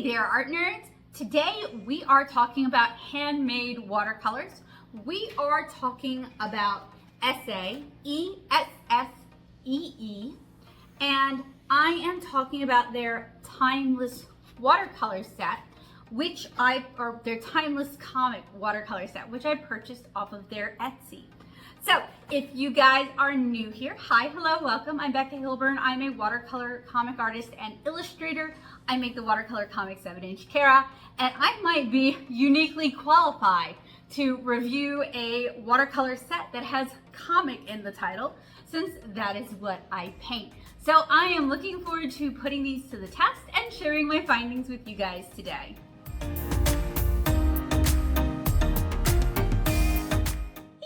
there, art nerds. Today we are talking about handmade watercolors. We are talking about Essee, E-S-S-E-E, and I am talking about their timeless watercolor set, or their timeless comic watercolor set, which I purchased off of their Etsy. So if you guys are new here, hi, hello, welcome. I'm Becca Hilburn. I'm a watercolor comic artist and illustrator. I make the watercolor comic 7-inch Cara, and I might be uniquely qualified to review a watercolor set that has comic in the title, since that is what I paint. So I am looking forward to putting these to the test and sharing my findings with you guys today.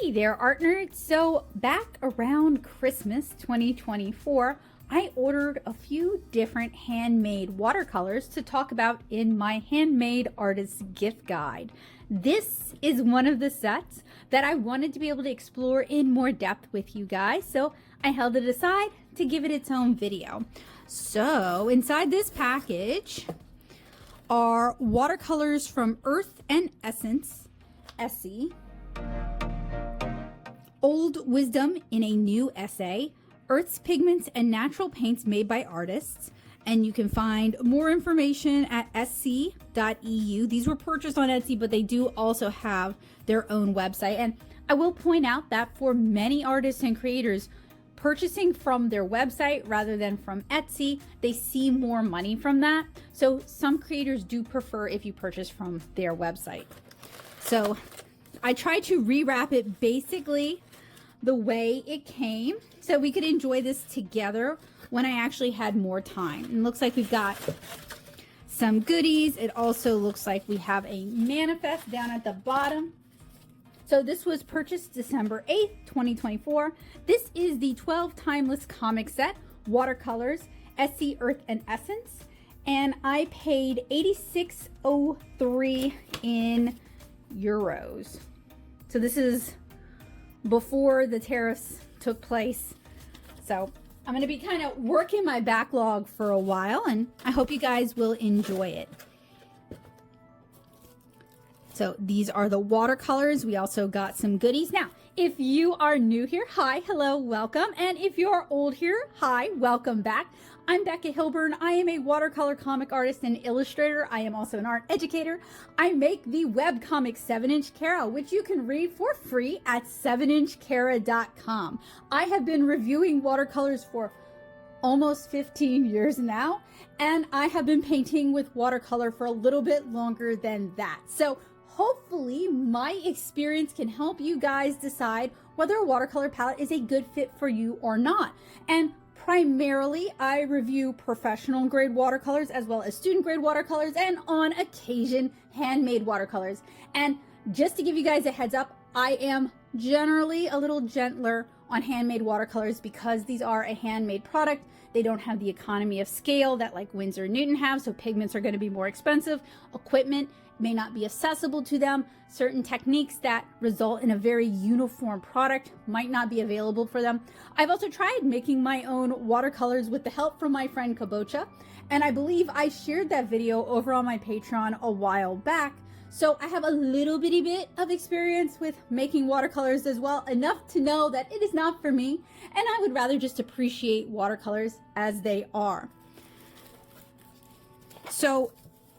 Hey there, art nerds. So back around Christmas 2024, I ordered a few different handmade watercolors to talk about in my handmade artist gift guide. This is one of the sets that I wanted to be able to explore in more depth with you guys, so I held it aside to give it its own video. So inside this package are watercolors from Earth and Essence, Essee, Old Wisdom in a New Essay, Earth's Pigments and Natural Paints Made by Artists, and you can find more information at essee.eu. These were purchased on Etsy, but they do also have their own website. And I will point out that for many artists and creators, purchasing from their website rather than from Etsy, they see more money from that. So some creators do prefer if you purchase from their website. So I tried to rewrap it basically the way it came so we could enjoy this together when I actually had more time. And it looks like we've got some goodies. It also looks like we have a manifest down at the bottom. So this was purchased December 8th, 2024. This is the 12 Timeless Comic Set, Watercolors, Essee, Earth, and Essence. And I paid $86.03 in euros. So this is before the tariffs took place. So I'm going to be kind of working my backlog for a while, and I hope you guys will enjoy it. So these are the watercolors. We also got some goodies. Now, if you are new here, hi, hello, welcome. And if you are old here, hi, welcome back. I'm Becca Hilburn. I am a watercolor comic artist and illustrator. I am also an art educator. I make the webcomic 7-inch Cara, which you can read for free at 7inchcara.com. I have been reviewing watercolors for almost 15 years now, and I have been painting with watercolor for a little bit longer than that. So hopefully my experience can help you guys decide whether a watercolor palette is a good fit for you or not. And primarily, I review professional grade watercolors as well as student grade watercolors, and on occasion, handmade watercolors. And just to give you guys a heads up, I am generally a little gentler on handmade watercolors because these are a handmade product. They don't have the economy of scale that like Winsor & Newton have, so pigments are going to be more expensive. Equipment may not be accessible to them. Certain techniques that result in a very uniform product might not be available for them. I've also tried making my own watercolors with the help from my friend Kabocha, and I believe I shared that video over on my Patreon a while back. So I have a little bitty bit of experience with making watercolors as well, enough to know that it is not for me, and I would rather just appreciate watercolors as they are. So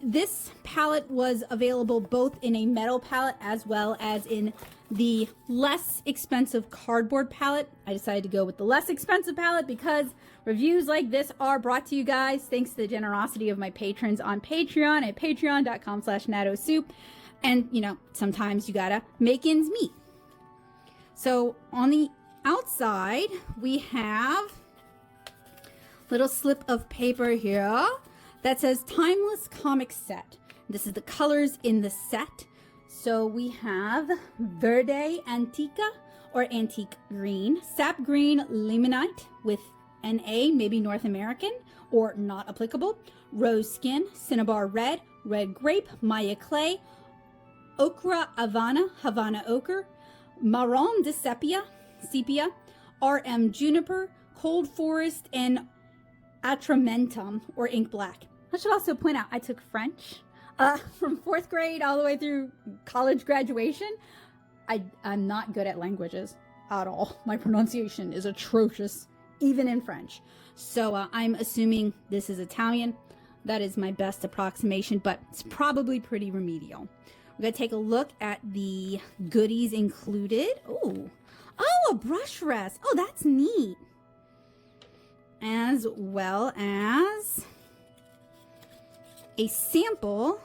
this palette was available both in a metal palette as well as in the less expensive cardboard palette. I decided to go with the less expensive palette because reviews like this are brought to you guys thanks to the generosity of my patrons on Patreon at patreon.com/natosoup. And you know, sometimes you gotta make ends meet. So on the outside, we have a little slip of paper here that says Timeless Comic Set. This is the colors in the set. So we have Verde Antica or Antique Green, Sap Green Limonite with NA, maybe North American or not applicable, Rose Skin, Cinnabar Red, Red Grape, Maya Clay, Ochra Havana Ochre, Marron de Sepia, RM Juniper, Cold Forest, and Atramentum or Ink Black. I should also point out I took French from 4th grade all the way through college graduation. I'm not good at languages at all. My pronunciation is atrocious, even in French. So I'm assuming this is Italian. That is my best approximation, but it's probably pretty remedial. We're gonna take a look at the goodies included. Oh, a brush rest. Oh, that's neat. As well as a sample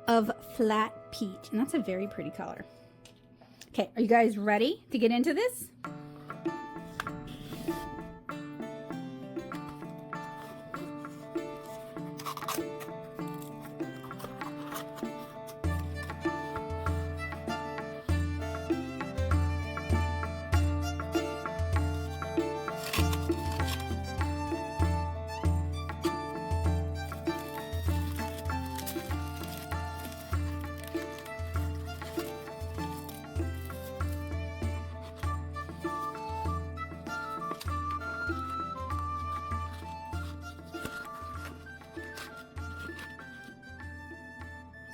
of flat peach, and that's a very pretty color. Okay, are you guys ready to get into this?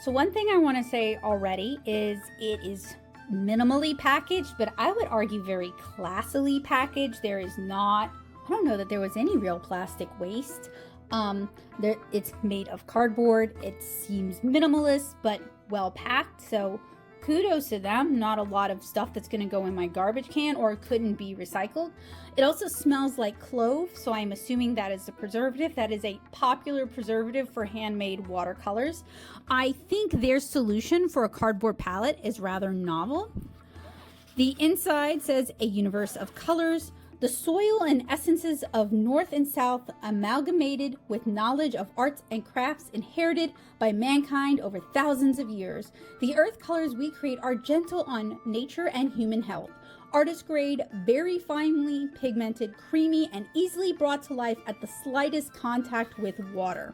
So one thing I want to say already is it is minimally packaged, but I would argue very classily packaged. There is not, I don't know that there was any real plastic waste. It's made of cardboard. It seems minimalist, but well packed. So kudos to them. Not a lot of stuff that's going to go in my garbage can or couldn't be recycled. It also smells like clove, so I'm assuming that is a preservative. That is a popular preservative for handmade watercolors. I think their solution for a cardboard palette is rather novel. The inside says a universe of colors, the soil and essences of North and South amalgamated with knowledge of arts and crafts inherited by mankind over thousands of years. The earth colors we create are gentle on nature and human health. Artist grade, very finely pigmented, creamy, and easily brought to life at the slightest contact with water.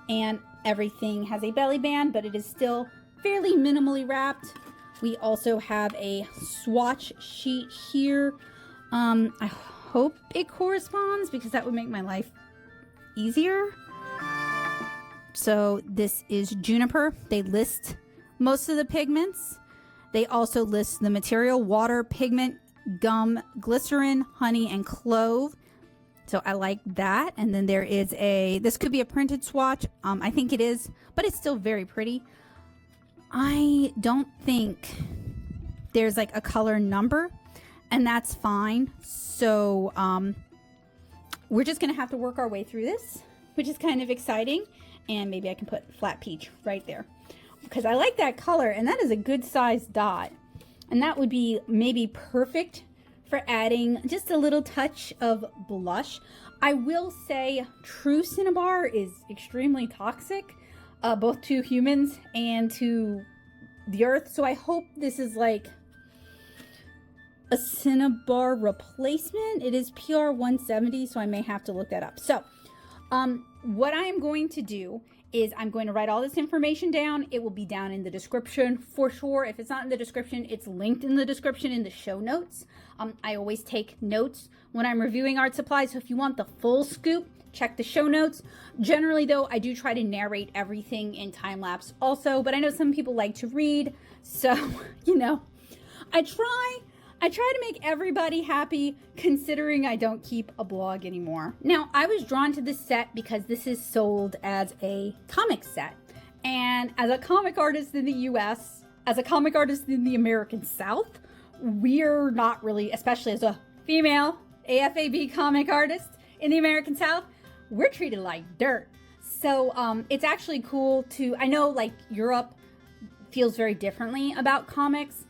And everything has a belly band, but it is still fairly minimally wrapped. We also have a swatch sheet here. I hope it corresponds because that would make my life easier. So this is juniper. They list most of the pigments. They also list the material: water, pigment, gum, glycerin, honey, and clove. So I like that. And then there is this could be a printed swatch. I think it is, but it's still very pretty. I don't think there's like a color number, and that's fine. So we're just gonna have to work our way through this, which is kind of exciting. And maybe I can put flat peach right there because I like that color, and that is a good size dot. And that would be maybe perfect for adding just a little touch of blush. I will say true cinnabar is extremely toxic, both to humans and to the earth. So I hope this is like a cinnabar replacement. It is PR 170, so I may have to look that up. So what I am going to do is I'm going to write all this information down. It will be down in the description for sure. If it's not in the description, it's linked in the description in the show notes. I always take notes when I'm reviewing art supplies, so if you want the full scoop, check the show notes. Generally though, I do try to narrate everything in time lapse also, but I know some people like to read, so you know, I try to make everybody happy, considering I don't keep a blog anymore. Now, I was drawn to this set because this is sold as a comic set. And as a comic artist in the US, as a comic artist in the American South, we're not really, especially as a female AFAB comic artist in the American South, we're treated like dirt. So it's actually cool to, I know like Europe feels very differently about comics.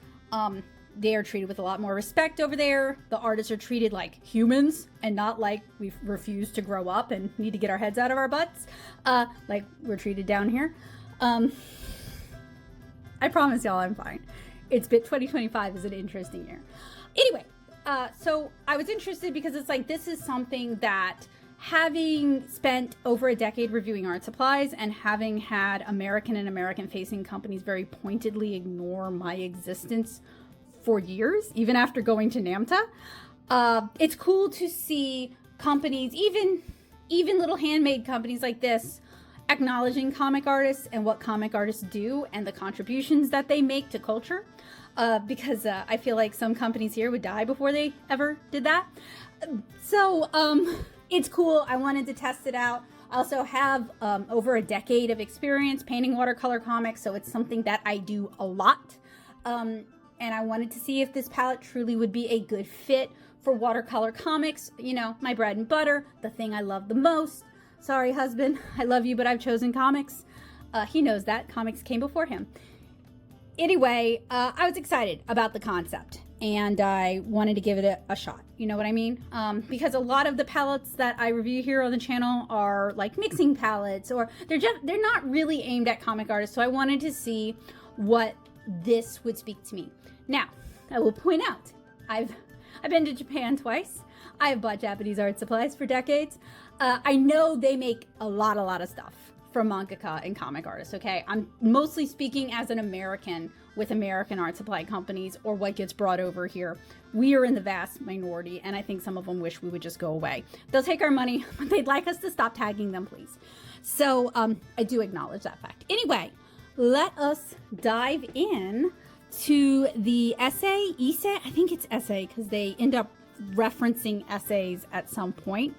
They are treated with a lot more respect over there. The artists are treated like humans and not like we refuse to grow up and need to get our heads out of our butts, like we're treated down here. I promise y'all I'm fine. It's bit 2025 is an interesting year. Anyway, so I was interested because it's like this is something that, having spent over a decade reviewing art supplies and having had American and American facing companies very pointedly ignore my existence for years, even after going to NAMTA, it's cool to see companies, even even little handmade companies like this acknowledging comic artists and what comic artists do and the contributions that they make to culture. Because I feel like some companies here would die before they ever did that. So it's cool. I wanted to test it out. I also have over a decade of experience painting watercolor comics, so it's something that I do a lot. And I wanted to see if this palette truly would be a good fit for watercolor comics. You know, my bread and butter, the thing I love the most. Sorry, husband, I love you, but I've chosen comics. He knows that. Comics came before him. Anyway, I was excited about the concept, and I wanted to give it a shot. You know what I mean? Because a lot of the palettes that I review here on the channel are like mixing palettes, or they're not really aimed at comic artists. So I wanted to see what this would speak to me. Now, I will point out, I've been to Japan twice. I have bought Japanese art supplies for decades. I know they make a lot of stuff for mangaka and comic artists, okay? I'm mostly speaking as an American with American art supply companies, or what gets brought over here. We are in the vast minority, and I think some of them wish we would just go away. They'll take our money, but they'd like us to stop tagging them, please. So I do acknowledge that fact. Anyway, let us dive in to the Essee, I think it's Essee, because they end up referencing essays at some point.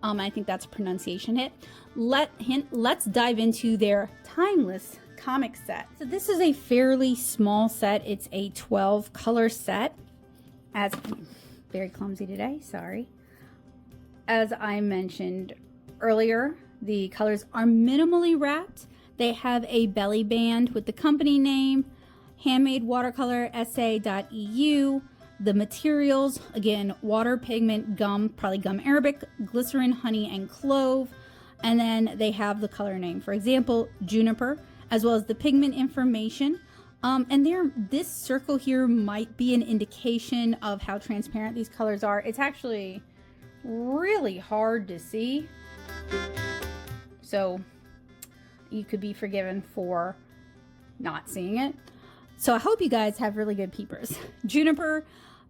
I think that's a pronunciation hit. Let's dive into their timeless comic set. So this is a fairly small set. It's a 12 color set. As very clumsy today, sorry. As I mentioned earlier, the colors are minimally wrapped. They have a belly band with the company name, Handmade Watercolor Essee.eu. The materials, again, water, pigment, gum, probably gum arabic, glycerin, honey, and clove. And then they have the color name, for example, juniper, as well as the pigment information. And this circle here might be an indication of how transparent these colors are. It's actually really hard to see. So you could be forgiven for not seeing it. So I hope you guys have really good peepers. Juniper,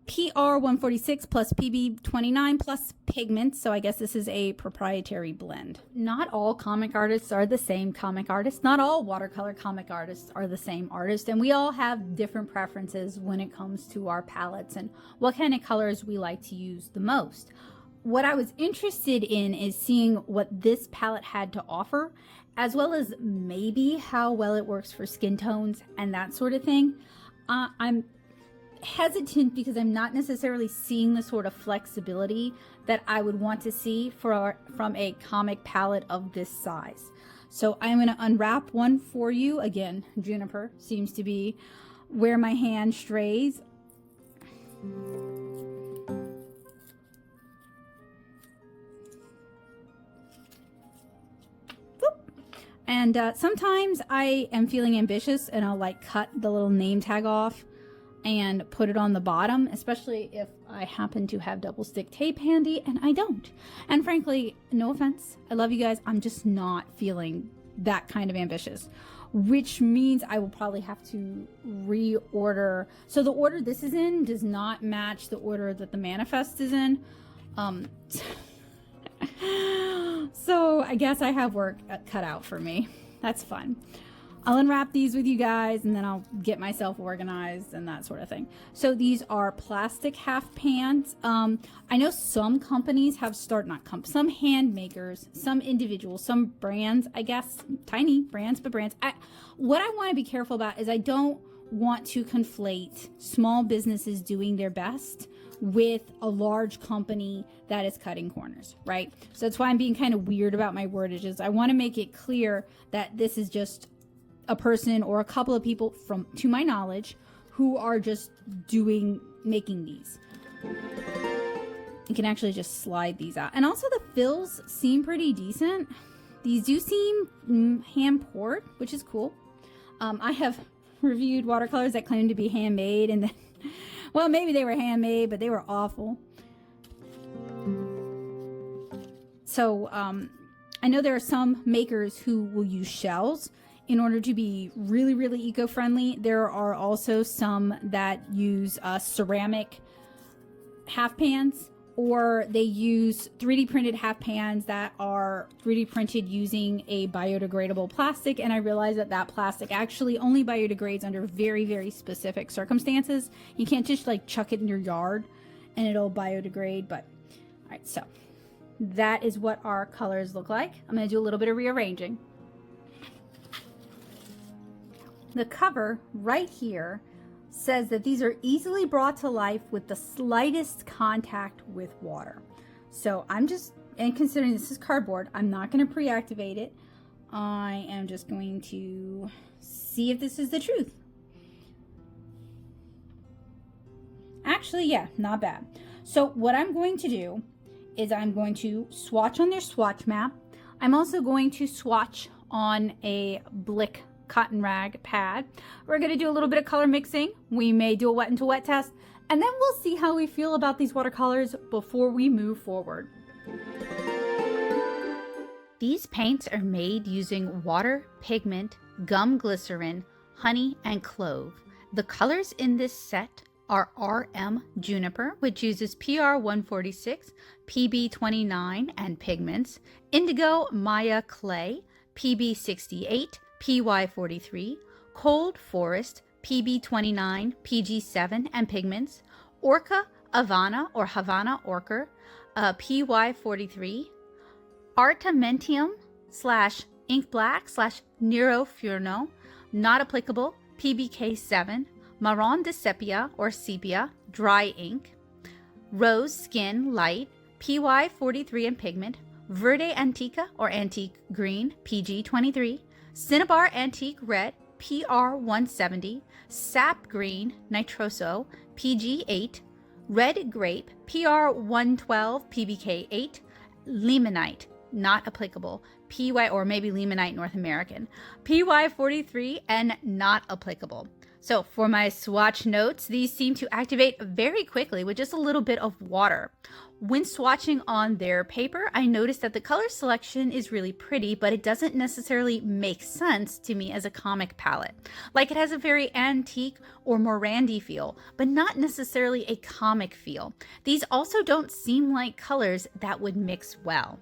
PR 146 plus PB 29 plus pigment. So I guess this is a proprietary blend. Not all comic artists are the same comic artists. Not all watercolor comic artists are the same artist. And we all have different preferences when it comes to our palettes and what kind of colors we like to use the most. What I was interested in is seeing what this palette had to offer, as well as maybe how well it works for skin tones and that sort of thing. I'm hesitant because I'm not necessarily seeing the sort of flexibility that I would want to see from a comic palette of this size. So I'm going to unwrap one for you. Again, juniper seems to be where my hand strays. And sometimes I am feeling ambitious and I'll like cut the little name tag off and put it on the bottom, especially if I happen to have double stick tape handy, and I don't. And frankly, no offense, I love you guys, I'm just not feeling that kind of ambitious, which means I will probably have to reorder. So the order this is in does not match the order that the manifest is in. So I guess I have work cut out for me. That's fun. I'll unwrap these with you guys and then I'll get myself organized and that sort of thing. So these are plastic half pans. I know some companies have some hand makers, some individuals, some brands, I guess, tiny brands, but brands. What I want to be careful about is I don't want to conflate small businesses doing their best with a large company that is cutting corners, right? So that's why I'm being kind of weird about my wordages. I want to make it clear that this is just a person or a couple of people to my knowledge, who are just making these. You can actually just slide these out. And also the fills seem pretty decent. These do seem hand poured, which is cool. I have reviewed watercolors that claim to be handmade and then, well, maybe they were handmade, but they were awful. So I know there are some makers who will use shells in order to be really, really eco-friendly. There are also some that use ceramic half pans or they use 3D printed half pans that are 3D printed using a biodegradable plastic. And I realized that that plastic actually only biodegrades under very, very specific circumstances. You can't just like chuck it in your yard and it'll biodegrade. But all right, so that is what our colors look like. I'm going to do a little bit of rearranging. The cover right here says that these are easily brought to life with the slightest contact with water. So I'm just, and considering this is cardboard, I'm not going to pre-activate it. I am just going to see if this is the truth. Actually, yeah, not bad. So what I'm going to do is I'm going to swatch on their swatch map. I'm also going to swatch on a Blick cotton rag pad. We're going to do a little bit of color mixing. We may do a wet into wet test, and then we'll see how we feel about these watercolors before we move forward. These paints are made using water, pigment, gum glycerin, honey, and clove. The colors in this set are RM Juniper, which uses PR 146, PB 29, and pigments, Indigo Maya Clay, PB 68, PY 43, Cold Forest, PB 29, PG 7, and pigments, Orca Havana or Havana Ochre, PY 43, Artementium / Ink Black / Nero Furno, not applicable, PBK 7, Marron de Sepia or Sepia, dry ink, Rose Skin Light, PY 43 and pigment, Verde Antica or Antique Green, PG 23, Cinnabar Antique Red, PR 170, Sap Green Nitroso, PG 8, Red Grape, PR 112, PBK 8, Limonite, not applicable, PY or maybe Limonite North American, PY 43 and not applicable. So for my swatch notes, these seem to activate very quickly with just a little bit of water. When swatching on their paper, I noticed that the color selection is really pretty, but it doesn't necessarily make sense to me as a comic palette. Like it has a very antique or morandi feel, but not necessarily a comic feel. These also don't seem like colors that would mix well.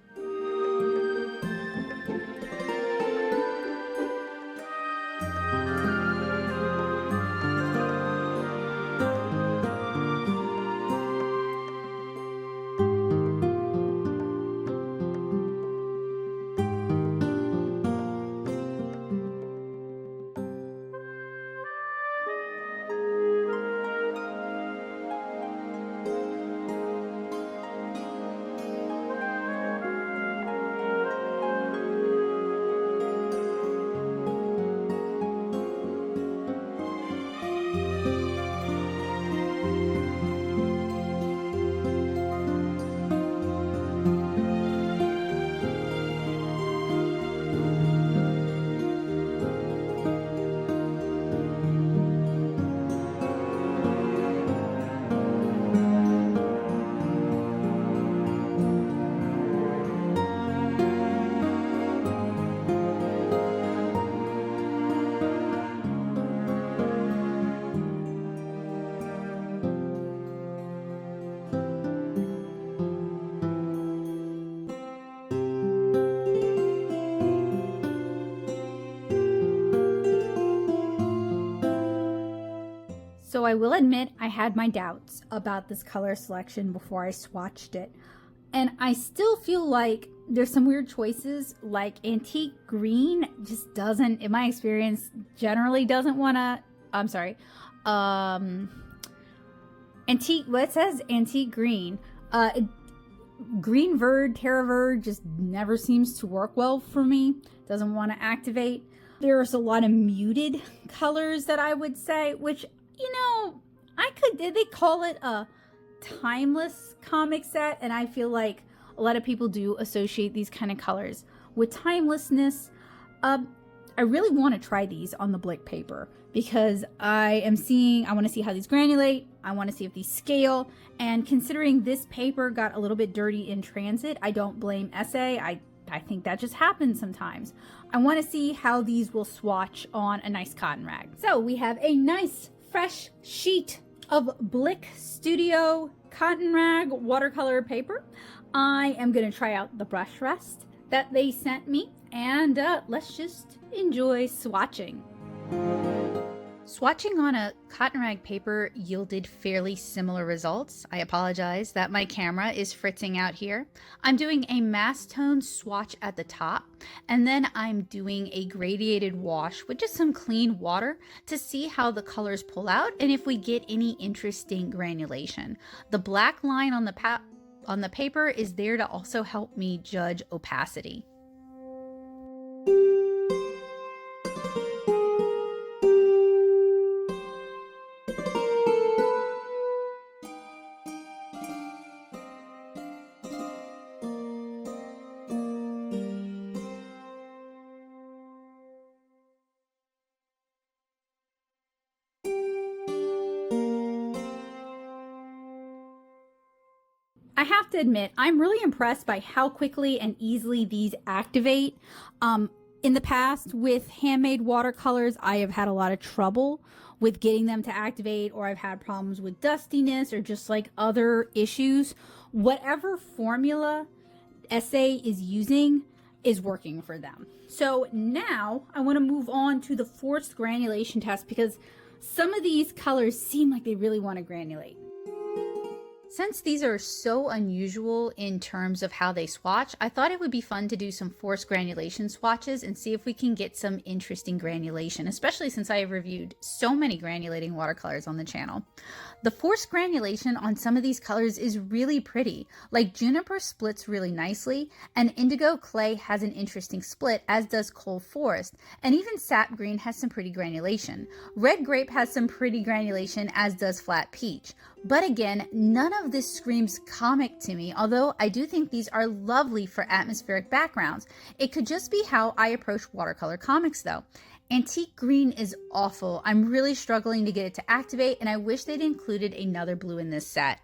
So I will admit I had my doubts about this color selection before I swatched it. And I still feel like there's some weird choices, like antique green just doesn't, in my experience, generally doesn't want to, I'm sorry, antique, well, it says antique green. Green verd, terra verd just never seems to work well for me. Doesn't want to activate. There's a lot of muted colors that I would say, which, you know, they call it a timeless comic set, and I feel like a lot of people do associate these kind of colors with timelessness. I really want to try these on the Blick paper because I want to see how these granulate. I want to see if these scale, and considering this paper got a little bit dirty in transit, I don't blame Essee. I think that just happens sometimes. I want to see how these will swatch on a nice cotton rag. So we have a nice fresh sheet of Blick Studio cotton rag watercolor paper. I am going to try out the brush rest that they sent me, and let's just enjoy swatching. Swatching on a cotton rag paper yielded fairly similar results. I apologize that my camera is fritzing out here. I'm doing a mass tone swatch at the top, and then I'm doing a gradiated wash with just some clean water to see how the colors pull out and if we get any interesting granulation. The black line on the paper is there to also help me judge opacity. I have to admit, I'm really impressed by how quickly and easily these activate. In the past with handmade watercolors, I have had a lot of trouble with getting them to activate, or I've had problems with dustiness or just like other issues. Whatever formula Essee is using is working for them. So now I want to move on to the forced granulation test, because some of these colors seem like they really want to granulate. Since these are so unusual in terms of how they swatch, I thought it would be fun to do some forced granulation swatches and see if we can get some interesting granulation, especially since I have reviewed so many granulating watercolors on the channel. The forced granulation on some of these colors is really pretty. Like juniper splits really nicely, and indigo clay has an interesting split, as does coal forest, and even sap green has some pretty granulation. Red grape has some pretty granulation, as does flat peach. But again, none of this screams comic to me, although I do think these are lovely for atmospheric backgrounds. It could just be how I approach watercolor comics though. Antique green is awful. I'm really struggling to get it to activate, and I wish they'd included another blue in this set.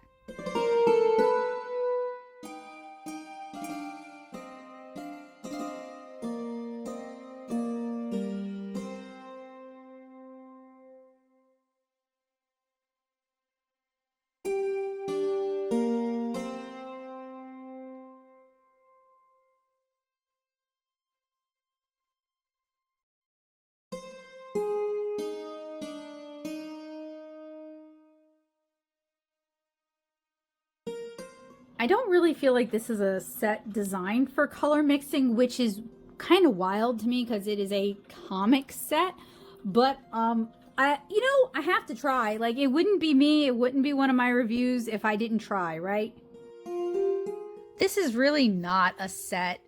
I don't really feel like this is a set designed for color mixing, which is kind of wild to me because it is a comic set. But I have to try. Like, it wouldn't be me, it wouldn't be one of my reviews if I didn't try, right? This is really not a set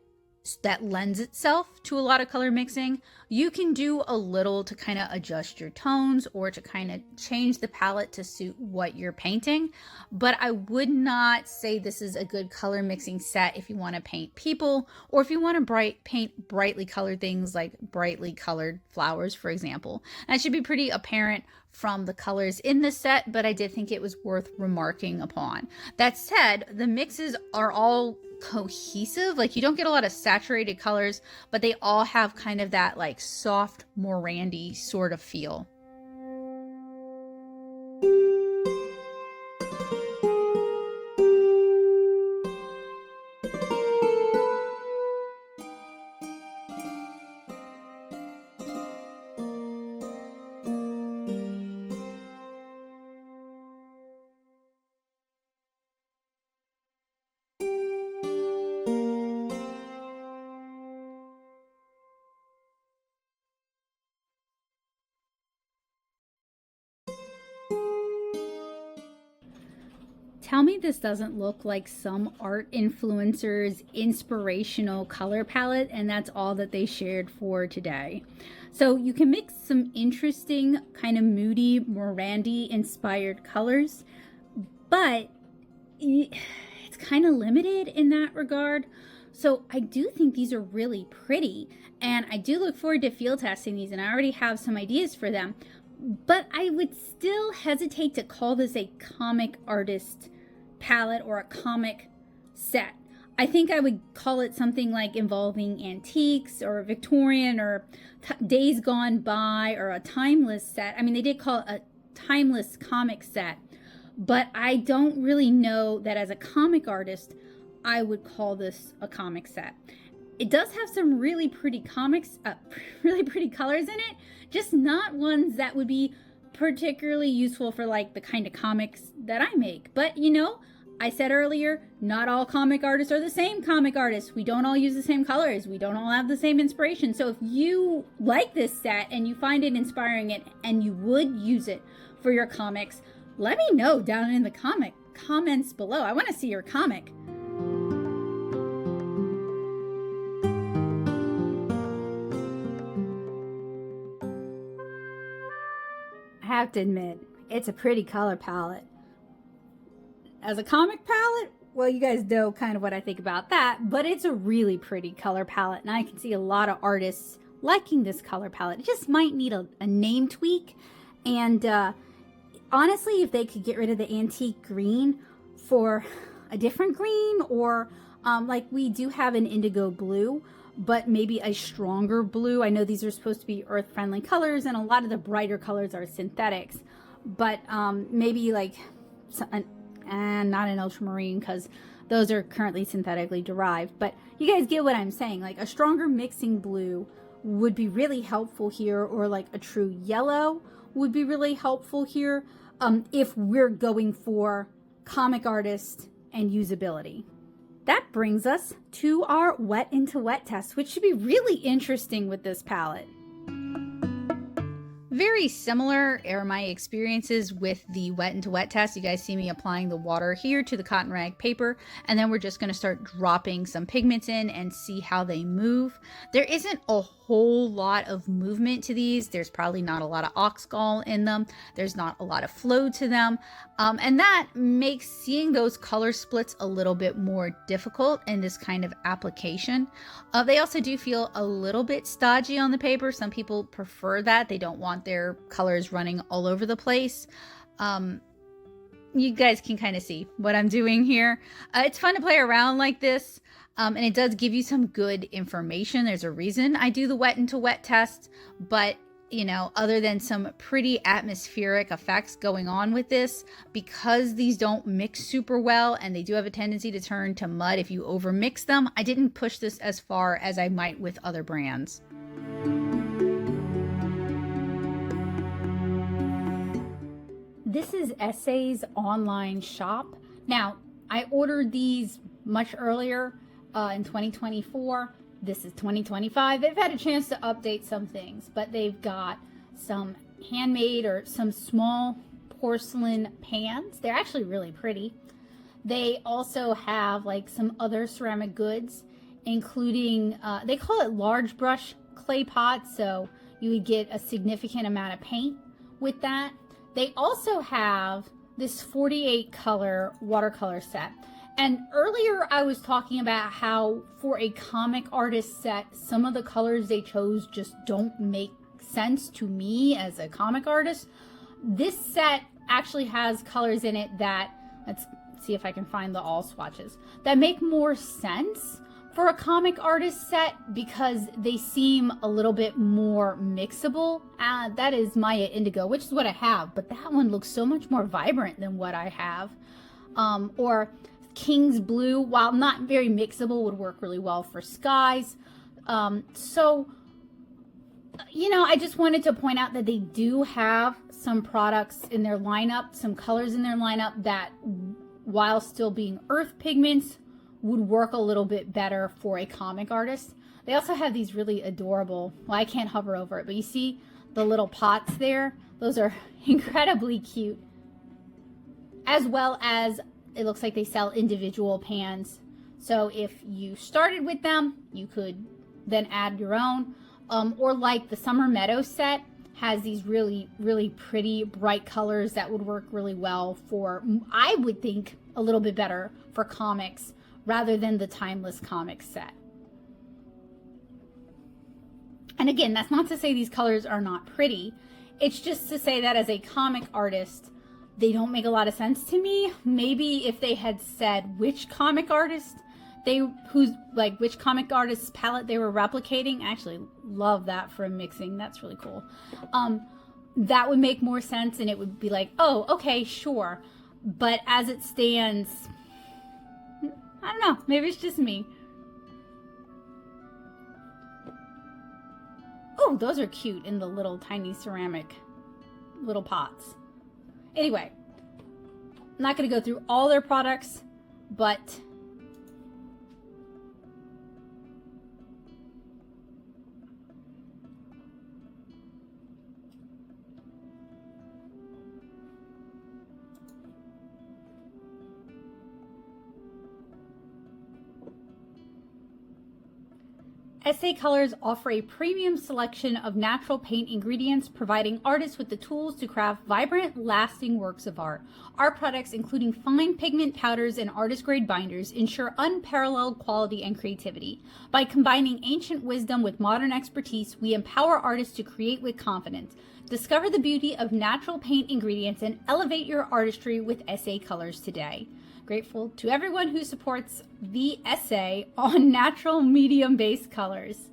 that lends itself to a lot of color mixing. You can do a little to kind of adjust your tones or to kind of change the palette to suit what you're painting, but I would not say this is a good color mixing set if you want to paint people, or if you want to paint brightly colored things like brightly colored flowers, for example. That should be pretty apparent from the colors in this set, but I did think it was worth remarking upon. That said, the mixes are all cohesive. Like, you don't get a lot of saturated colors, but they all have kind of that like soft morandi sort of feel. Tell me this doesn't look like some art influencer's inspirational color palette, and that's all that they shared for today. So you can mix some interesting kind of moody morandi inspired colors, but it's kind of limited in that regard. So I do think these are really pretty, and I do look forward to field testing these, and I already have some ideas for them, but I would still hesitate to call this a comic artist palette or a comic set. I think I would call it something like involving antiques or Victorian or days gone by, or a timeless set. I mean, they did call it a timeless comic set, but I don't really know that as a comic artist, I would call this a comic set. It does have some really pretty really pretty colors in it, just not ones that would be particularly useful for like the kind of comics that I make. But you know, I said earlier, not all comic artists are the same comic artists. We don't all use the same colors. We don't all have the same inspiration. So if you like this set and you find it inspiring and you would use it for your comics, let me know down in the comments below. I want to see your comic. I have to admit, it's a pretty color palette. As a comic palette, well, you guys know kind of what I think about that, but it's a really pretty color palette, and I can see a lot of artists liking this color palette. It just might need a name tweak, and honestly, if they could get rid of the antique green for a different green, or like we do have an indigo blue, but maybe a stronger blue. I know these are supposed to be earth-friendly colors, and a lot of the brighter colors are synthetics, but maybe like and not an ultramarine, because those are currently synthetically derived. But you guys get what I'm saying. Like a stronger mixing blue would be really helpful here, or like a true yellow would be really helpful here, if we're going for comic artist and usability. That brings us to our wet into wet test, which should be really interesting with this palette. Very similar are my experiences with the wet into wet test. You guys see me applying the water here to the cotton rag paper, and then we're just going to start dropping some pigments in and see how they move. There isn't a whole lot of movement to these. There's probably not a lot of oxgall in them. There's not a lot of flow to them. And that makes seeing those color splits a little bit more difficult in this kind of application. They also do feel a little bit stodgy on the paper. Some people prefer that. They don't want their colors running all over the place. You guys can kind of see what I'm doing here. It's fun to play around like this. And it does give you some good information. There's a reason I do the wet into wet test, but you know, other than some pretty atmospheric effects going on with this, because these don't mix super well and they do have a tendency to turn to mud if you over mix them, I didn't push this as far as I might with other brands. This is Essee's online shop. Now, I ordered these much earlier in 2024. This is 2025. They've had a chance to update some things, but they've got some handmade or some small porcelain pans. They're actually really pretty. They also have like some other ceramic goods, including, they call it large brush clay pots, so you would get a significant amount of paint with that. They also have this 48 color watercolor set. And earlier I was talking about how for a comic artist set, some of the colors they chose just don't make sense to me as a comic artist. This set actually has colors in it that, let's see if I can find the all swatches, that make more sense for a comic artist set because they seem a little bit more mixable. That is Maya Indigo, which is what I have, but that one looks so much more vibrant than what I have. Or King's Blue, while not very mixable, would work really well for skies. So, you know, I just wanted to point out that they do have some products in their lineup, some colors in their lineup that, while still being earth pigments, would work a little bit better for a comic artist. They also have these really adorable, well, I can't hover over it, but you see the little pots there? Those are incredibly cute. As well as it looks like they sell individual pans. So if you started with them, you could then add your own. Or like the Summer Meadow set has these really, really pretty bright colors that would work really well for, I would think, a little bit better for comics rather than the Timeless Comics set. And again, that's not to say these colors are not pretty. It's just to say that as a comic artist, they don't make a lot of sense to me. Maybe if they had said which comic artist which comic artist's palette they were replicating. I actually love that for mixing. That's really cool. That would make more sense, and it would be like, oh, okay, sure. but as it stands, I don't know, maybe it's just me. Oh, those are cute in the little tiny ceramic little pots. Anyway, I'm not going to go through all their products, but Essee Colors offer a premium selection of natural paint ingredients, providing artists with the tools to craft vibrant, lasting works of art. Our products, including fine pigment powders and artist-grade binders, ensure unparalleled quality and creativity. By combining ancient wisdom with modern expertise, we empower artists to create with confidence. Discover the beauty of natural paint ingredients and elevate your artistry with Essee Colors today. Grateful to everyone who supports the essay on natural medium-based colors.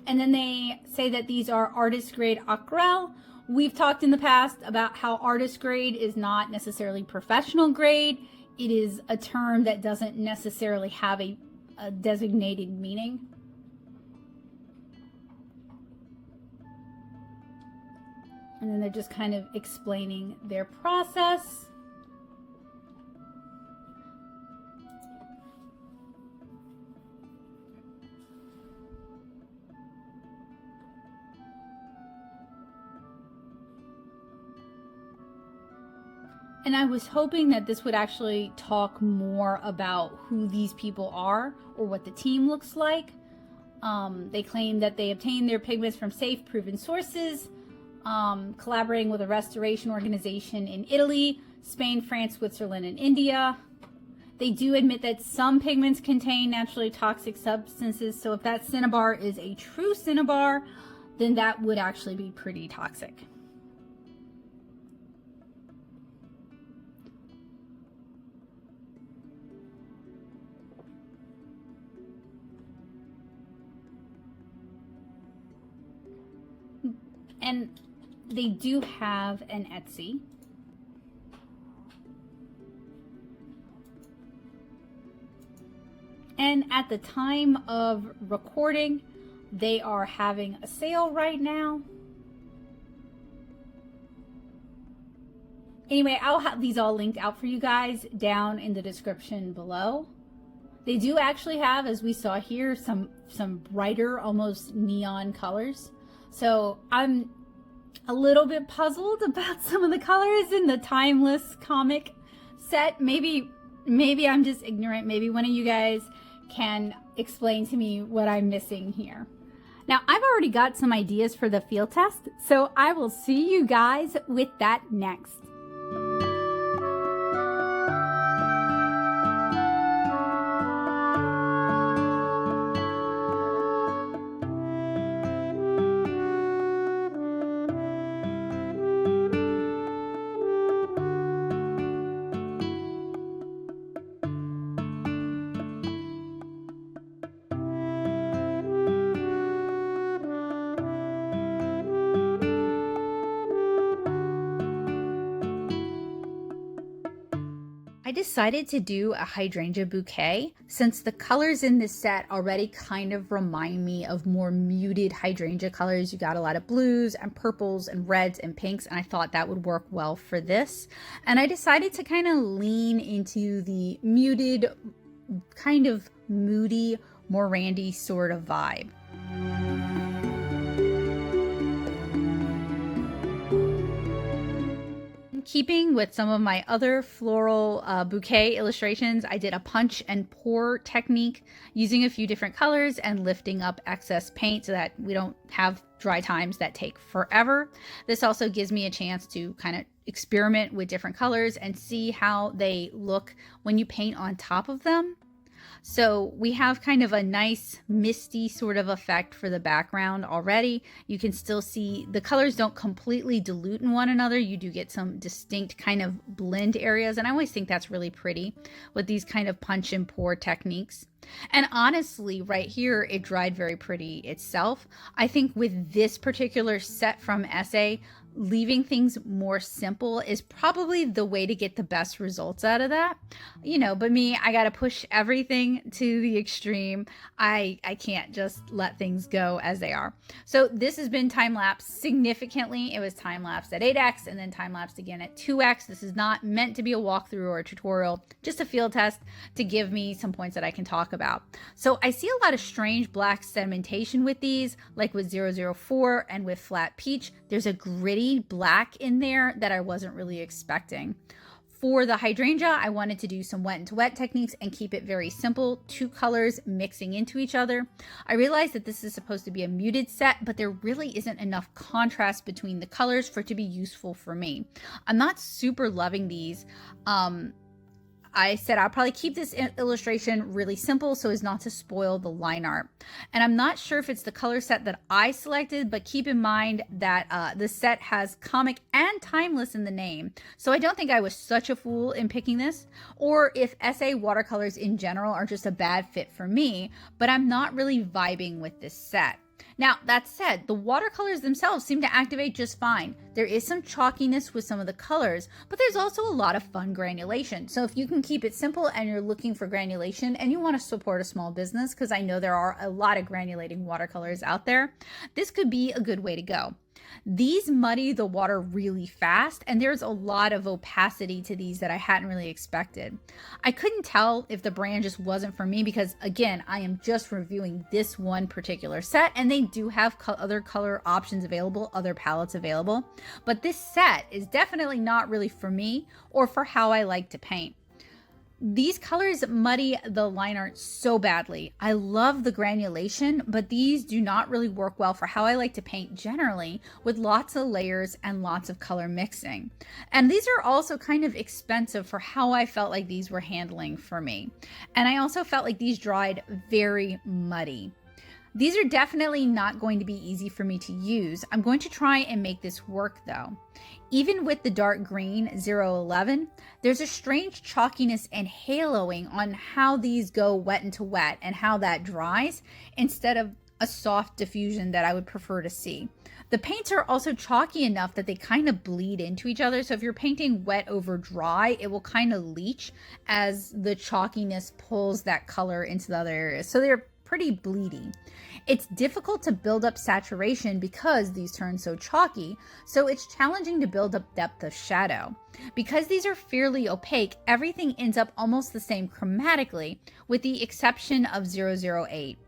And then they say that these are artist grade aquarelle. We've talked in the past about how artist grade is not necessarily professional grade. It is a term that doesn't necessarily have a designated meaning. And then they're just kind of explaining their process. And I was hoping that this would actually talk more about who these people are or what the team looks like. They claim that they obtain their pigments from safe, proven sources, collaborating with a restoration organization in Italy, Spain, France, Switzerland, and India. They do admit that some pigments contain naturally toxic substances. So if that cinnabar is a true cinnabar, then that would actually be pretty toxic. And they do have an Etsy. And at the time of recording, they are having a sale right now. Anyway, I'll have these all linked out for you guys down in the description below. They do actually have, as we saw here, some brighter, almost neon colors. So I'm a little bit puzzled about some of the colors in the Timeless comic set. Maybe I'm just ignorant. Maybe one of you guys can explain to me what I'm missing here. Now, I've already got some ideas for the field test, so I will see you guys with that next. I decided to do a hydrangea bouquet since the colors in this set already kind of remind me of more muted hydrangea colors. You got a lot of blues and purples and reds and pinks, and I thought that would work well for this. And I decided to kind of lean into the muted, kind of moody, morandi sort of vibe. Keeping with some of my other floral bouquet illustrations, I did a punch and pour technique using a few different colors and lifting up excess paint so that we don't have dry times that take forever. This also gives me a chance to kind of experiment with different colors and see how they look when you paint on top of them. So we have kind of a nice misty sort of effect for the background already. You can still see the colors don't completely dilute in one another. You do get some distinct kind of blend areas, and I always think that's really pretty with these kind of punch and pour techniques. And honestly, right here, it dried very pretty itself. I think with this particular set from Essee, leaving things more simple is probably the way to get the best results out of that. You know, but me, I got to push everything to the extreme. I can't just let things go as they are. So this has been time-lapse significantly. It was time-lapsed at 8x and then time-lapsed again at 2x. This is not meant to be a walkthrough or a tutorial, just a field test to give me some points that I can talk about. So I see a lot of strange black sedimentation with these, like with 004 and with Flat Peach. There's a gritty black in there that I wasn't really expecting. For the Hydrangea, I wanted to do some wet into wet techniques and keep it very simple, 2 colors mixing into each other. I realized that this is supposed to be a muted set, but there really isn't enough contrast between the colors for it to be useful for me. I'm not super loving these. I said I'll probably keep this illustration really simple so as not to spoil the line art. And I'm not sure if it's the color set that I selected, but keep in mind that the set has comic and timeless in the name. So I don't think I was such a fool in picking this, or if Essee watercolors in general are just a bad fit for me, but I'm not really vibing with this set. Now, that said, the watercolors themselves seem to activate just fine. There is some chalkiness with some of the colors, but there's also a lot of fun granulation. So if you can keep it simple and you're looking for granulation and you want to support a small business, because I know there are a lot of granulating watercolors out there, this could be a good way to go. These muddy the water really fast, and there's a lot of opacity to these that I hadn't really expected. I couldn't tell if the brand just wasn't for me because, again, I am just reviewing this one particular set, and they do have other color options available, other palettes available, but this set is definitely not really for me or for how I like to paint. These colors muddy the line art so badly. I love the granulation, but these do not really work well for how I like to paint generally, with lots of layers and lots of color mixing. And these are also kind of expensive for how I felt like these were handling for me. And I also felt like these dried very muddy. These are definitely not going to be easy for me to use. I'm going to try and make this work though. Even with the dark green 011, there's a strange chalkiness and haloing on how these go wet into wet and how that dries instead of a soft diffusion that I would prefer to see. The paints are also chalky enough that they kind of bleed into each other. So if you're painting wet over dry, it will kind of leach as the chalkiness pulls that color into the other areas. So they're pretty bleedy. It's difficult to build up saturation because these turn so chalky, so it's challenging to build up depth of shadow. Because these are fairly opaque, everything ends up almost the same chromatically, with the exception of 008.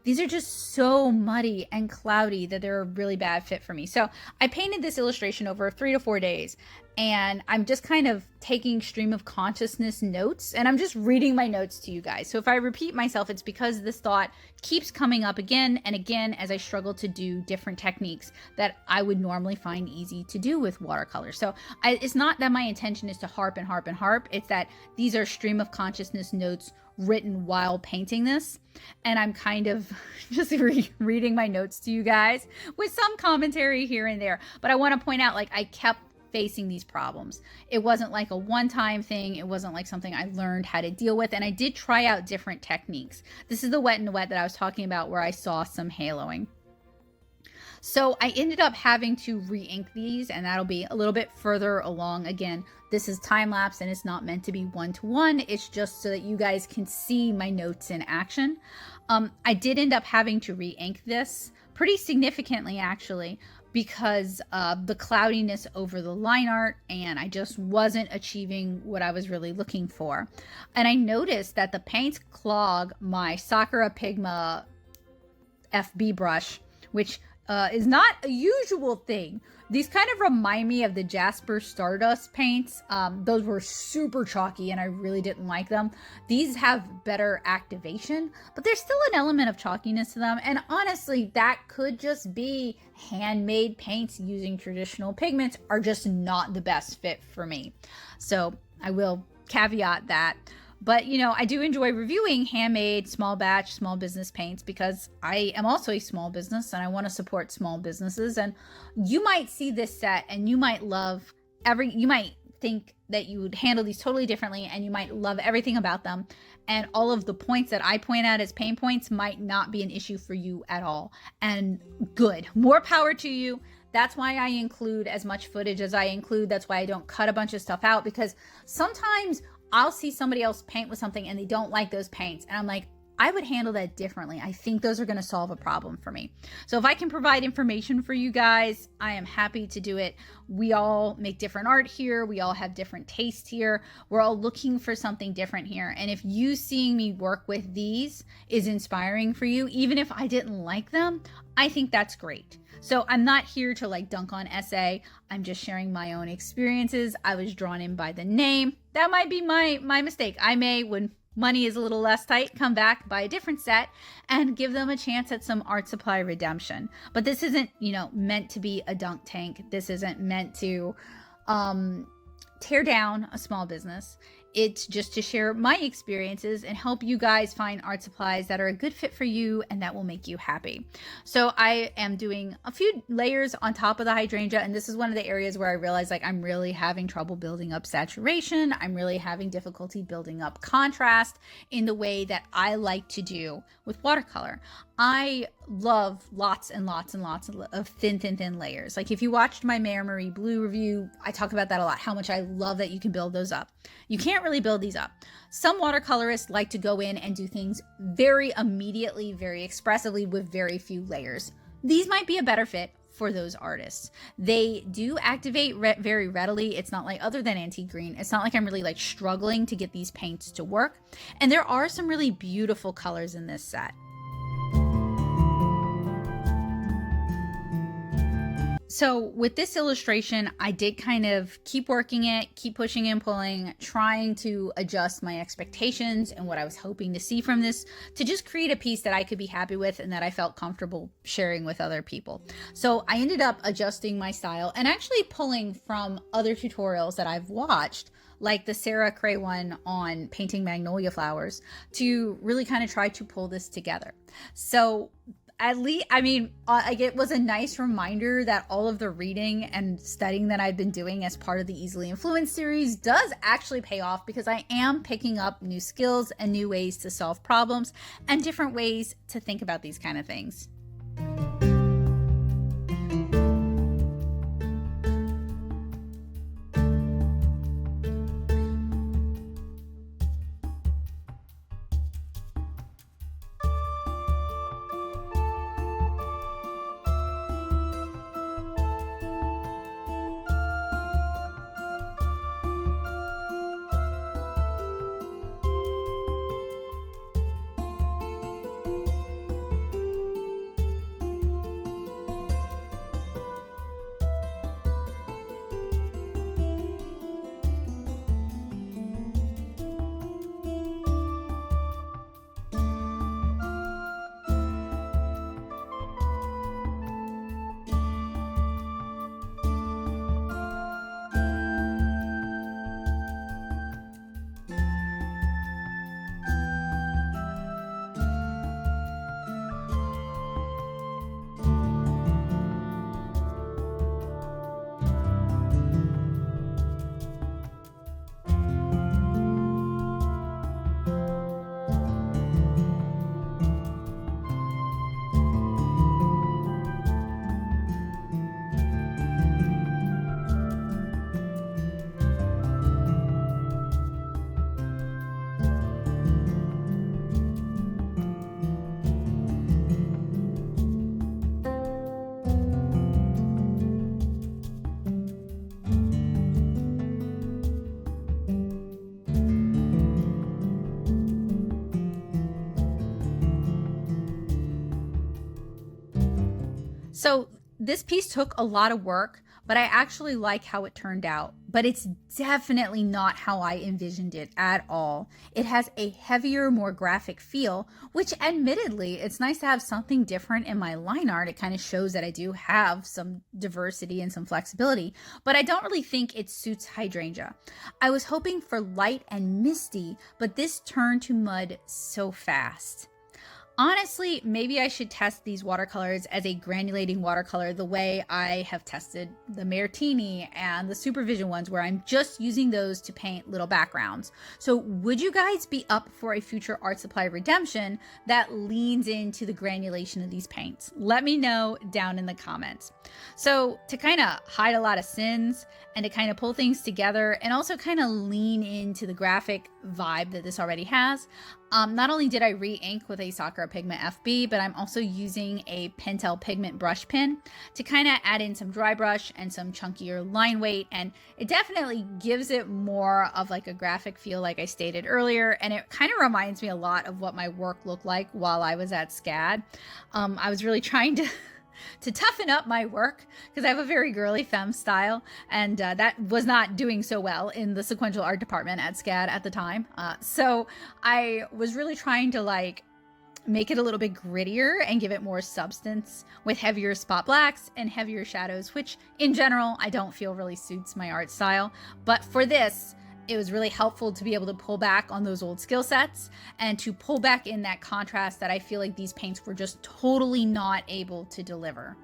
These are just so muddy and cloudy that they're a really bad fit for me. So I painted this illustration over 3 to 4 days, and I'm just kind of taking stream of consciousness notes, and I'm just reading my notes to you guys. So if I repeat myself, it's because this thought keeps coming up again and again as I struggle to do different techniques that I would normally find easy to do with watercolor. So it's not that my intention is to harp and harp and harp. It's that these are stream of consciousness notes written while painting this, and I'm kind of just reading my notes to you guys with some commentary here and there. But I want to point out, like, I kept facing these problems. It wasn't like a one-time thing. It wasn't like something I learned how to deal with, and I did try out different techniques. This is the wet and wet that I was talking about where I saw some haloing. So I ended up having to re-ink these, and that'll be a little bit further along. Again, this is time-lapse and it's not meant to be one-to-one. It's just so that you guys can see my notes in action. I did end up having to re-ink this pretty significantly, actually, because of the cloudiness over the line art, and I just wasn't achieving what I was really looking for. And I noticed that the paints clog my Sakura Pigma FB brush, which is not a usual thing. These kind of remind me of the Jasper Stardust paints. Those were super chalky and I really didn't like them. These have better activation, but there's still an element of chalkiness to them. And honestly, that could just be handmade paints using traditional pigments are just not the best fit for me. So I will caveat that. But, you know, I do enjoy reviewing handmade, small batch, small business paints because I am also a small business and I want to support small businesses. And you might see this set and you might love you might think that you would handle these totally differently and you might love everything about them. And all of the points that I point out as pain points might not be an issue for you at all. And good, more power to you. That's why I include as much footage as I include. That's why I don't cut a bunch of stuff out, because sometimes I'll see somebody else paint with something and they don't like those paints. And I'm like, I would handle that differently. I think those are going to solve a problem for me. So if I can provide information for you guys, I am happy to do it. We all make different art here. We all have different tastes here. We're all looking for something different here. And if you seeing me work with these is inspiring for you, even if I didn't like them, I think that's great. So I'm not here to like dunk on Essee. I'm just sharing my own experiences. I was drawn in by the name. That might be my mistake. I may, when money is a little less tight, come back, buy a different set, and give them a chance at some art supply redemption. But this isn't, meant to be a dunk tank. This isn't meant to tear down a small business. It's just to share my experiences and help you guys find art supplies that are a good fit for you and that will make you happy. So I am doing a few layers on top of the hydrangea, and this is one of the areas where I realize like I'm really having trouble building up saturation. I'm really having difficulty building up contrast in the way that I like to do with watercolor. I love lots and lots and lots of thin layers. Like if you watched my Mare Marie Blue review, I talk about that a lot, how much I love that you can build those up. You can't really build these up. Some watercolorists like to go in and do things very immediately, very expressively with very few layers. These might be a better fit for those artists. They do activate very readily. It's not like, other than antique green, it's not like I'm really like struggling to get these paints to work. And there are some really beautiful colors in this set. So with this illustration, I did kind of keep working it, keep pushing and pulling, trying to adjust my expectations and what I was hoping to see from this to just create a piece that I could be happy with and that I felt comfortable sharing with other people. So I ended up adjusting my style and actually pulling from other tutorials that I've watched, like the Sarah Cray one on painting magnolia flowers, to really kind of try to pull this together. So at least, it was a nice reminder that all of the reading and studying that I've been doing as part of the Easily Influenced series does actually pay off, because I am picking up new skills and new ways to solve problems and different ways to think about these kind of things. So this piece took a lot of work, but I actually like how it turned out. But it's definitely not how I envisioned it at all. It has a heavier, more graphic feel, which admittedly, it's nice to have something different in my line art. It kind of shows that I do have some diversity and some flexibility, but I don't really think it suits Hydrangea. I was hoping for light and misty, but this turned to mud so fast. Honestly, maybe I should test these watercolors as a granulating watercolor the way I have tested the Martini and the Supervision ones, where I'm just using those to paint little backgrounds. So would you guys be up for a future art supply redemption that leans into the granulation of these paints? Let me know down in the comments. So to kind of hide a lot of sins and to kind of pull things together and also kind of lean into the graphic vibe that this already has, not only did I re-ink with a Sakura Pigment FB, but I'm also using a Pentel Pigment brush pen to kind of add in some dry brush and some chunkier line weight, and it definitely gives it more of like a graphic feel like I stated earlier, and it kind of reminds me a lot of what my work looked like while I was at SCAD. I was really trying to toughen up my work because I have a very girly femme style, and that was not doing so well in the sequential art department at SCAD at the time. So I was really trying to like make it a little bit grittier and give it more substance with heavier spot blacks and heavier shadows, which in general I don't feel really suits my art style. But for this, it was really helpful to be able to pull back on those old skill sets and to pull back in that contrast that I feel like these paints were just totally not able to deliver.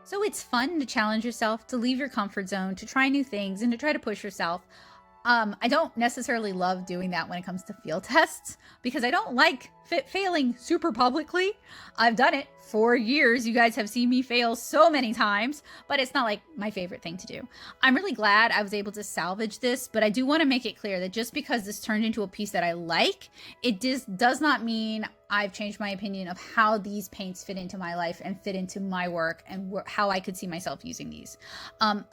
So it's fun to challenge yourself, to leave your comfort zone, to try new things, and to try to push yourself. I don't necessarily love doing that when it comes to field tests because I don't like failing super publicly. I've done it for years. You guys have seen me fail so many times, but it's not like my favorite thing to do. I'm really glad I was able to salvage this, but I do want to make it clear that just because this turned into a piece that I like, it does not mean I've changed my opinion of how these paints fit into my life and fit into my work and how I could see myself using these.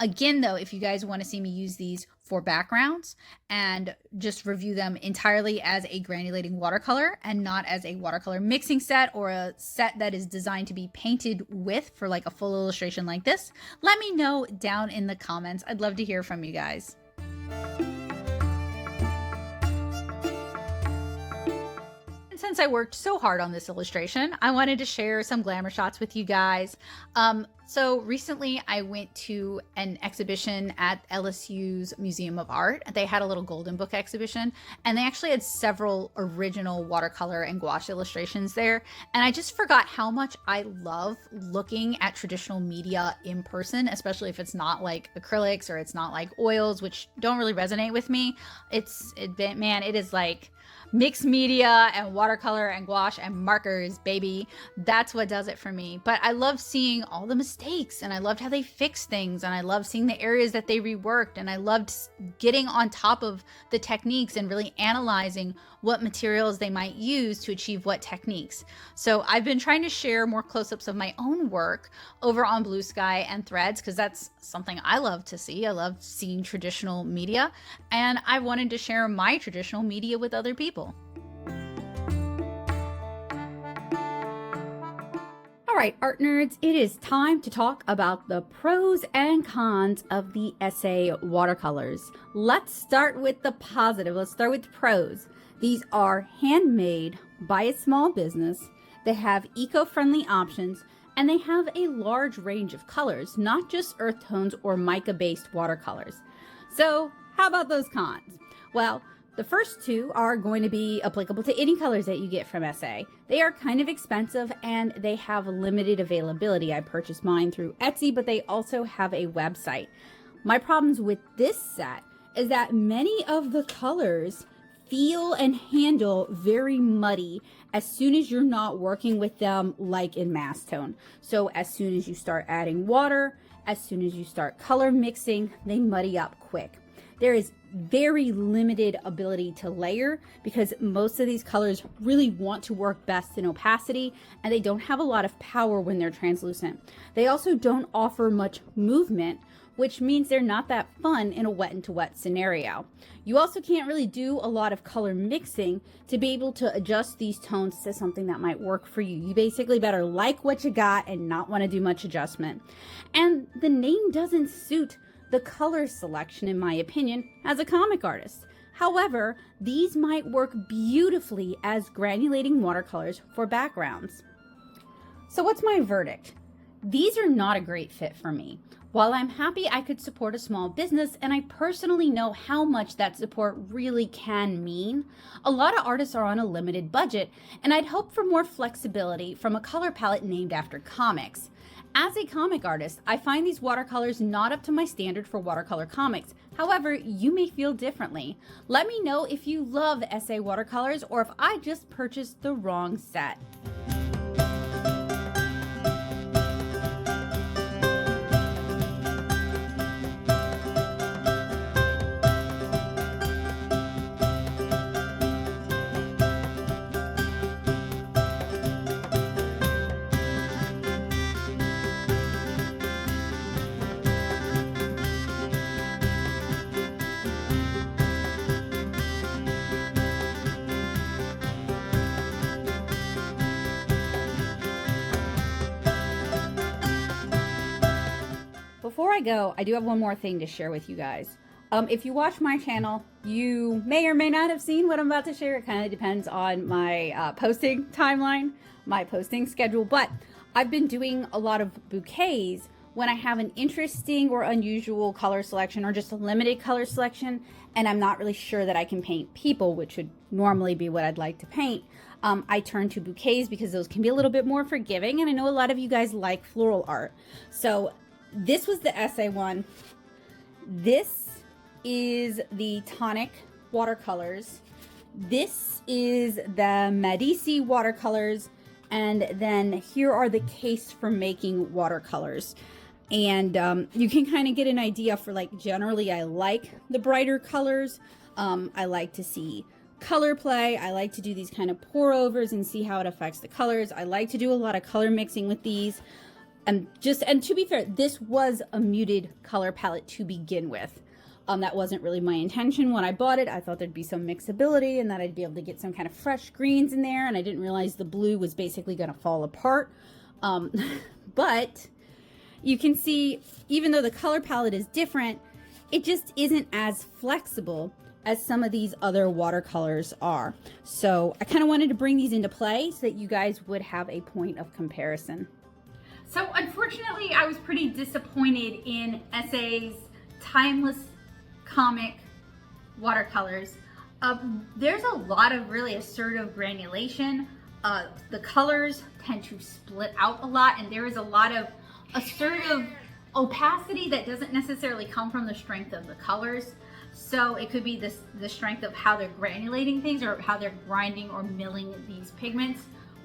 Again, though, if you guys want to see me use these for backgrounds and just review them entirely as a granulating watercolor and not as a watercolor mixing set or a set that is designed to be painted with for like a full illustration like this, let me know down in the comments. I'd love to hear from you guys. Since I worked so hard on this illustration, I wanted to share some glamour shots with you guys. So recently I went to an exhibition at LSU's Museum of Art. They had a little golden book exhibition, and they actually had several original watercolor and gouache illustrations there. And I just forgot how much I love looking at traditional media in person, especially if it's not like acrylics or it's not like oils, which don't really resonate with me. It is like mixed media and watercolor and gouache and markers, baby. That's what does it for me. But I love seeing all the mistakes, and I loved how they fixed things, and I loved seeing the areas that they reworked, and I loved getting on top of the techniques and really analyzing what materials they might use to achieve what techniques. So I've been trying to share more close-ups of my own work over on Blue Sky and Threads because that's something I love to see. I love seeing traditional media, and I wanted to share my traditional media with other people. All right, art nerds, it is time to talk about the pros and cons of the Essee watercolors. Let's start with the positive. Let's start with the pros. These are handmade by a small business. They have eco-friendly options, and they have a large range of colors, not just earth tones or mica-based watercolors. So how about those cons? Well, the first two are going to be applicable to any colors that you get from Essee. They are kind of expensive and they have limited availability. I purchased mine through Etsy, but they also have a website. My problems with this set is that many of the colors feel and handle very muddy as soon as you're not working with them like in mass tone. So as soon as you start adding water, as soon as you start color mixing, they muddy up quick. There is very limited ability to layer because most of these colors really want to work best in opacity, and they don't have a lot of power when they're translucent. They also don't offer much movement, which means they're not that fun in a wet into wet scenario. You also can't really do a lot of color mixing to be able to adjust these tones to something that might work for you. You basically better like what you got and not want to do much adjustment. And the name doesn't suit the color selection, in my opinion, as a comic artist. However, these might work beautifully as granulating watercolors for backgrounds. So what's my verdict? These are not a great fit for me. While I'm happy I could support a small business, and I personally know how much that support really can mean, a lot of artists are on a limited budget, and I'd hope for more flexibility from a color palette named after comics. As a comic artist, I find these watercolors not up to my standard for watercolor comics. However, you may feel differently. Let me know if you love Essee watercolors or if I just purchased the wrong set. Before I go, I do have one more thing to share with you guys. If you watch my channel, you may or may not have seen what I'm about to share. It kind of depends on my posting timeline, my posting schedule, but I've been doing a lot of bouquets when I have an interesting or unusual color selection or just a limited color selection, and I'm not really sure that I can paint people, which would normally be what I'd like to paint. I turn to bouquets because those can be a little bit more forgiving, and I know a lot of you guys like floral art. So this was the Essee one. This is the tonic watercolors. This is the Medici watercolors. And then here are the case for making watercolors. And you can kind of get an idea for, like, generally I like the brighter colors. I like to see color play. I like to do these kind of pour overs and see how it affects the colors. I like to do a lot of color mixing with these. And to be fair, this was a muted color palette to begin with. That wasn't really my intention when I bought it. I thought there'd be some mixability and that I'd be able to get some kind of fresh greens in there, and I didn't realize the blue was basically going to fall apart. But you can see, even though the color palette is different, it just isn't as flexible as some of these other watercolors are. So I kind of wanted to bring these into play so that you guys would have a point of comparison. So unfortunately, I was pretty disappointed in Essee's timeless comic watercolors. There's a lot of really assertive granulation. The colors tend to split out a lot, and there is a lot of assertive opacity that doesn't necessarily come from the strength of the colors. So it could be the strength of how they're granulating things or how they're grinding or milling these pigments,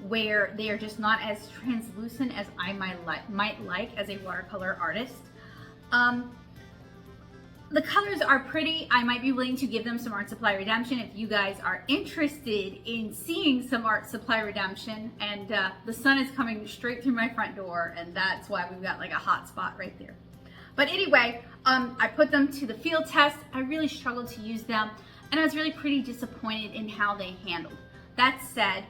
where they are just not as translucent as I might like as a watercolor artist. The colors are pretty. I might be willing to give them some art supply redemption if you guys are interested in seeing some art supply redemption. And the sun is coming straight through my front door, and that's why we've got like a hot spot right there. But anyway, I put them to the field test. I really struggled to use them, and I was really pretty disappointed in how they handled. That said,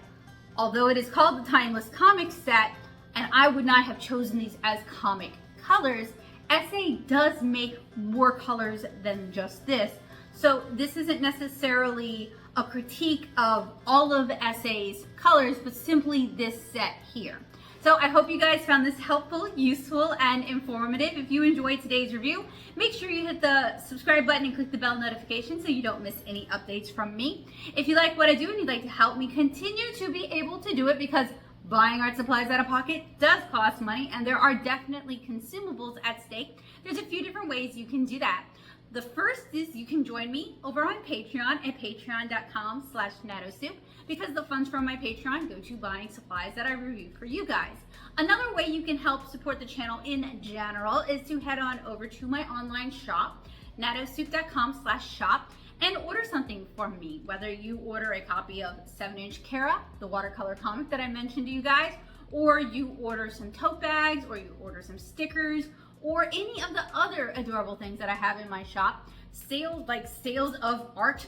although it is called the Timeless Comic Set, and I would not have chosen these as comic colors, Essee does make more colors than just this. So this isn't necessarily a critique of all of Essee's colors, but simply this set here. So I hope you guys found this helpful, useful, and informative. If you enjoyed today's review, make sure you hit the subscribe button and click the bell notification so you don't miss any updates from me. If you like what I do and you'd like to help me continue to be able to do it, because buying art supplies out of pocket does cost money and there are definitely consumables at stake, there's a few different ways you can do that. The first is you can join me over on Patreon at patreon.com/natosoup, because the funds from my Patreon go to buying supplies that I review for you guys. Another way you can help support the channel in general is to head on over to my online shop, natosoup.com/shop, and order something from me. Whether you order a copy of 7-inch Kara, the watercolor comic that I mentioned to you guys, or you order some tote bags, or you order some stickers, or any of the other adorable things that I have in my shop. Sales, like sales of art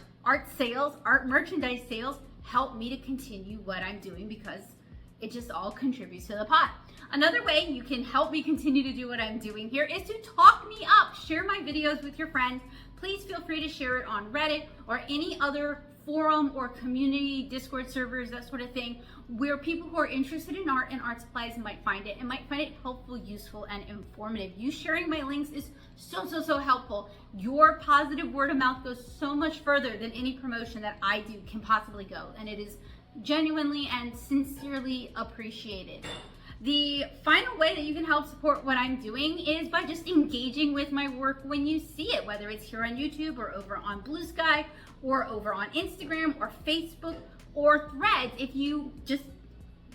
sales, art merchandise sales, help me to continue what I'm doing, because it just all contributes to the pot. Another way you can help me continue to do what I'm doing here is to talk me up. Share my videos with your friends. Please feel free to share it on Reddit or any other forum or community, Discord servers, that sort of thing, where people who are interested in art and art supplies might find it and might find it helpful, useful, and informative. You sharing my links is so helpful. Your positive word of mouth goes so much further than any promotion that I do can possibly go, and it is genuinely and sincerely appreciated. The final way that you can help support what I'm doing is by just engaging with my work when you see it, whether it's here on YouTube or over on Blue Sky or over on Instagram or Facebook or Threads. If you just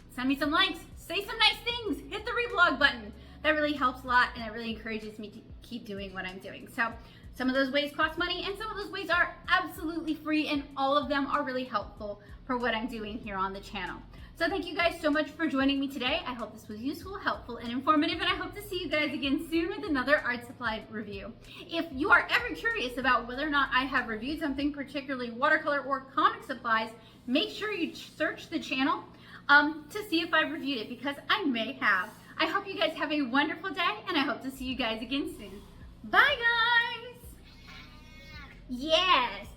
send me some likes, say some nice things, hit the reblog button. That really helps a lot, and it really encourages me to keep doing what I'm doing. So some of those ways cost money, and some of those ways are absolutely free, and all of them are really helpful for what I'm doing here on the channel. So thank you guys so much for joining me today. I hope this was useful, helpful, and informative, and I hope to see you guys again soon with another art supply review. If you are ever curious about whether or not I have reviewed something, particularly watercolor or comic supplies, make sure you search the channel to see if I've reviewed it, because I may have. I hope you guys have a wonderful day, and I hope to see you guys again soon. Bye, guys! Yes!